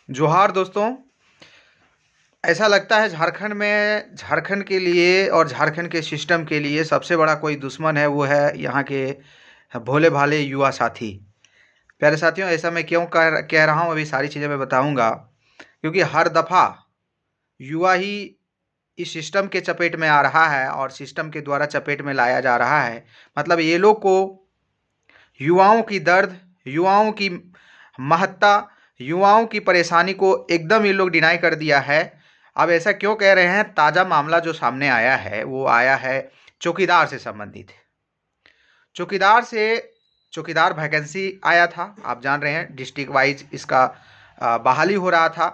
जोहार दोस्तों। ऐसा लगता है झारखंड के लिए और झारखंड के सिस्टम के लिए सबसे बड़ा कोई दुश्मन है, वो है यहाँ के भोले भाले युवा साथी। प्यारे साथियों, ऐसा मैं क्यों कह रहा हूँ, अभी सारी चीज़ें मैं बताऊँगा। क्योंकि हर दफ़ा युवा ही इस सिस्टम के चपेट में आ रहा है और सिस्टम के द्वारा चपेट में लाया जा रहा है। मतलब ये लोग को युवाओं की दर्द, युवाओं की महत्ता, युवाओं की परेशानी को एकदम ये लोग डिनाई कर दिया है। अब ऐसा क्यों कह रहे हैं? ताज़ा मामला जो सामने आया है वो आया है चौकीदार से संबंधित। चौकीदार से चौकीदार वैकेंसी आया था, आप जान रहे हैं डिस्ट्रिक्ट वाइज इसका बहाली हो रहा था।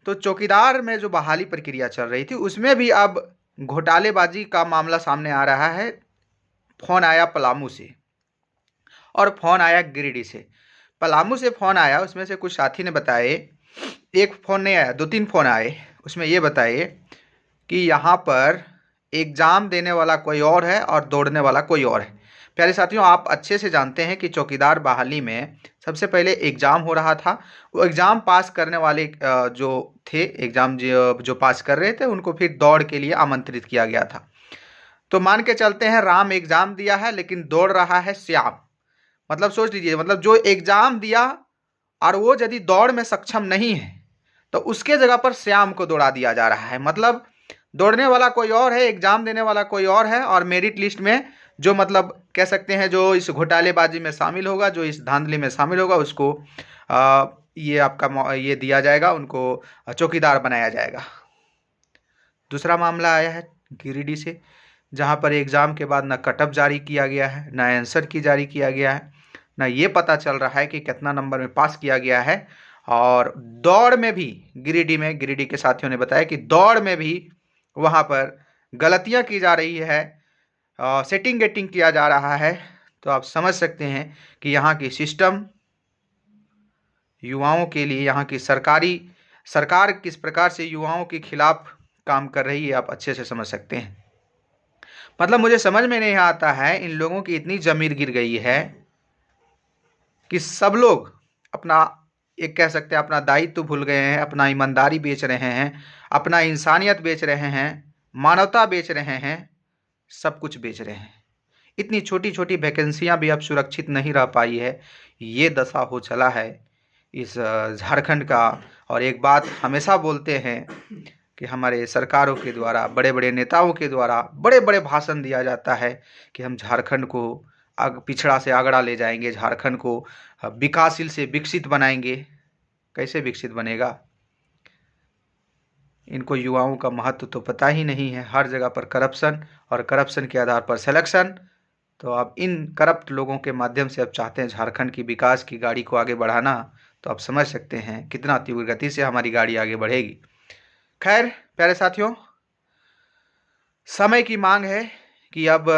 तो चौकीदार में जो बहाली प्रक्रिया चल रही थी उसमें भी अब घोटालेबाजी का मामला सामने आ रहा है। फ़ोन आया पलामू से और फ़ोन आया गिरिडीह से। पलामू से फ़ोन आया, उसमें से कुछ साथी ने बताए, एक फ़ोन नहीं आया, 2-3 फ़ोन आए। उसमें ये बताए कि यहाँ पर एग्ज़ाम देने वाला कोई और है और दौड़ने वाला कोई और है। प्यारे साथियों, आप अच्छे से जानते हैं कि चौकीदार बहाली में सबसे पहले एग्ज़ाम हो रहा था। वो एग्ज़ाम पास करने वाले जो थे, एग्ज़ाम जो पास कर रहे थे, उनको फिर दौड़ के लिए आमंत्रित किया गया था। तो मान के चलते हैं राम एग्ज़ाम दिया है लेकिन दौड़ रहा है श्याम। मतलब सोच लीजिए, मतलब जो एग्ज़ाम दिया और वो यदि दौड़ में सक्षम नहीं है तो उसके जगह पर श्याम को दौड़ा दिया जा रहा है। मतलब दौड़ने वाला कोई और है, एग्ज़ाम देने वाला कोई और है, और मेरिट लिस्ट में जो, मतलब कह सकते हैं, जो इस घोटालेबाजी में शामिल होगा, जो इस धांधली में शामिल होगा, उसको ये आपका ये दिया जाएगा, उनको चौकीदार बनाया जाएगा। दूसरा मामला आया है गिरिडीह से, जहाँ पर एग्ज़ाम के बाद ना कट ऑफ जारी किया गया है, ना आंसर की जारी किया गया है, ना ये पता चल रहा है कि कितना नंबर में पास किया गया है। और दौड़ में भी गिरिडीह के साथियों ने बताया कि दौड़ में भी वहाँ पर गलतियाँ की जा रही है, सेटिंग गेटिंग किया जा रहा है। तो आप समझ सकते हैं कि यहाँ की सिस्टम युवाओं के लिए, यहाँ की सरकार किस प्रकार से युवाओं के खिलाफ काम कर रही है, आप अच्छे से समझ सकते हैं। मतलब मुझे समझ में नहीं आता है, इन लोगों की इतनी ज़मीर गिर गई है कि सब लोग अपना, एक कह सकते हैं, अपना दायित्व भूल गए हैं, अपना ईमानदारी बेच रहे हैं, अपना इंसानियत बेच रहे हैं, मानवता बेच रहे हैं, सब कुछ बेच रहे हैं। इतनी छोटी छोटी वैकेंसियां भी अब सुरक्षित नहीं रह पाई है। ये दशा हो चला है इस झारखंड का। और एक बात हमेशा बोलते हैं कि हमारे सरकारों के द्वारा, बड़े बड़े नेताओं के द्वारा बड़े बड़े भाषण दिया जाता है कि हम झारखंड को पिछड़ा से आगड़ा ले जाएंगे, झारखंड को विकासशील से विकसित बनाएंगे। कैसे विकसित बनेगा? इनको युवाओं का महत्व तो पता ही नहीं है। हर जगह पर करप्शन, और करप्शन के आधार पर सिलेक्शन। तो अब इन करप्ट लोगों के माध्यम से अब चाहते हैं झारखंड की विकास की गाड़ी को आगे बढ़ाना। तो आप समझ सकते हैं कितना तीव्र गति से हमारी गाड़ी आगे बढ़ेगी। खैर प्यारे साथियों, समय की मांग है कि अब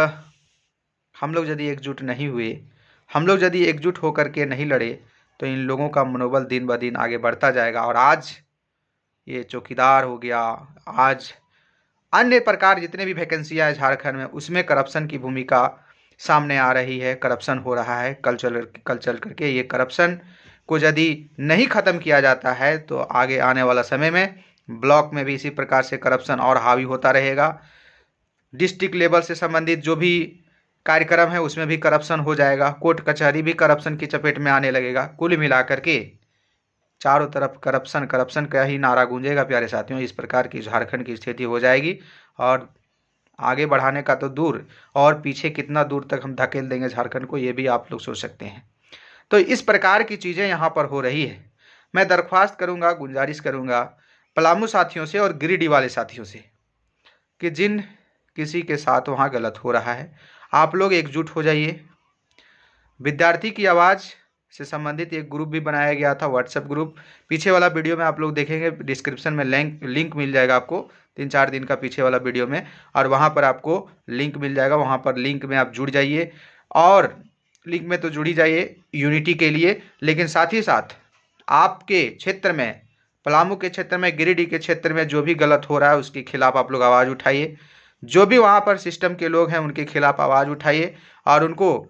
हम लोग यदि एकजुट नहीं हुए, हम लोग यदि एकजुट होकर के नहीं लड़े, तो इन लोगों का मनोबल दिन ब दिन आगे बढ़ता जाएगा। और आज ये चौकीदार हो गया, आज अन्य प्रकार जितने भी वैकेंसियाँ हैं झारखंड में, उसमें करप्शन की भूमिका सामने आ रही है, करप्शन हो रहा है। कल चल करके ये करप्शन को यदि नहीं ख़त्म किया जाता है तो आगे आने वाला समय में ब्लॉक में भी इसी प्रकार से करप्शन और हावी होता रहेगा। डिस्ट्रिक्ट लेवल से संबंधित जो भी कार्यक्रम है उसमें भी करप्शन हो जाएगा, कोर्ट कचहरी भी करप्शन की चपेट में आने लगेगा। कुल मिलाकर के चारों तरफ करप्शन करप्शन का ही नारा गूंजेगा। प्यारे साथियों, इस प्रकार की झारखंड की स्थिति हो जाएगी, और आगे बढ़ाने का तो दूर, और पीछे कितना दूर तक हम धकेल देंगे झारखंड को, ये भी आप लोग सोच सकते हैं। तो इस प्रकार की चीज़ें यहाँ पर हो रही है। मैं दरख्वास्त करूँगा, गुजारिश करूँगा पलामू साथियों से और गिरिडीह वाले साथियों से कि जिन किसी के साथ वहाँ गलत हो रहा है, आप लोग एकजुट हो जाइए। विद्यार्थी की आवाज़ से संबंधित एक ग्रुप भी बनाया गया था, व्हाट्सएप ग्रुप। पीछे वाला वीडियो में आप लोग देखेंगे, डिस्क्रिप्शन में लिंक मिल जाएगा आपको, 3-4 दिन का पीछे वाला वीडियो में, और वहाँ पर आपको लिंक मिल जाएगा। वहाँ पर लिंक में आप जुड़ जाइए, और लिंक में तो जुड़ ही जाइए यूनिटी के लिए, लेकिन साथ ही साथ आपके क्षेत्र में, पलामू के क्षेत्र में, गिरिडीह के क्षेत्र में जो भी गलत हो रहा है उसके खिलाफ आप लोग आवाज़ उठाइए। जो भी वहाँ पर सिस्टम के लोग हैं उनके खिलाफ आवाज़ उठाइए, और उनको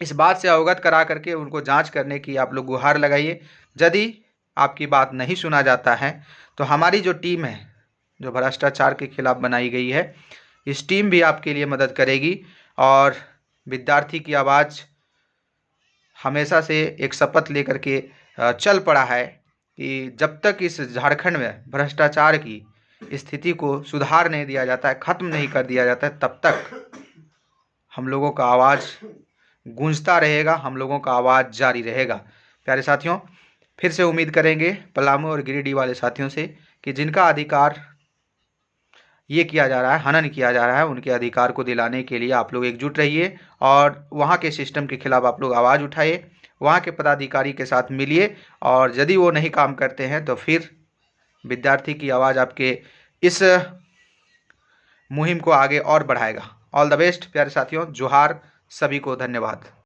इस बात से अवगत करा करके उनको जांच करने की आप लोग गुहार लगाइए। यदि आपकी बात नहीं सुना जाता है, तो हमारी जो टीम है, जो भ्रष्टाचार के खिलाफ बनाई गई है, इस टीम भी आपके लिए मदद करेगी। और विद्यार्थी की आवाज़ हमेशा से एक शपथ लेकर के चल पड़ा है कि जब तक इस झारखंड में भ्रष्टाचार की स्थिति को सुधार नहीं दिया जाता है, ख़त्म नहीं कर दिया जाता है, तब तक हम लोगों का आवाज़ गूंजता रहेगा, हम लोगों का आवाज़ जारी रहेगा। प्यारे साथियों, फिर से उम्मीद करेंगे पलामू और गिरिडीह वाले साथियों से कि जिनका अधिकार ये किया जा रहा है, हनन किया जा रहा है, उनके अधिकार को दिलाने के लिए आप लोग एकजुट रहिए और वहाँ के सिस्टम के खिलाफ आप लोग आवाज़ उठाइए, वहाँ के पदाधिकारी के साथ मिलिए, और यदि वो नहीं काम करते हैं तो फिर विद्यार्थी की आवाज़ आपके इस मुहिम को आगे और बढ़ाएगा। ऑल द बेस्ट प्यारे साथियों, जोहार, सभी को धन्यवाद।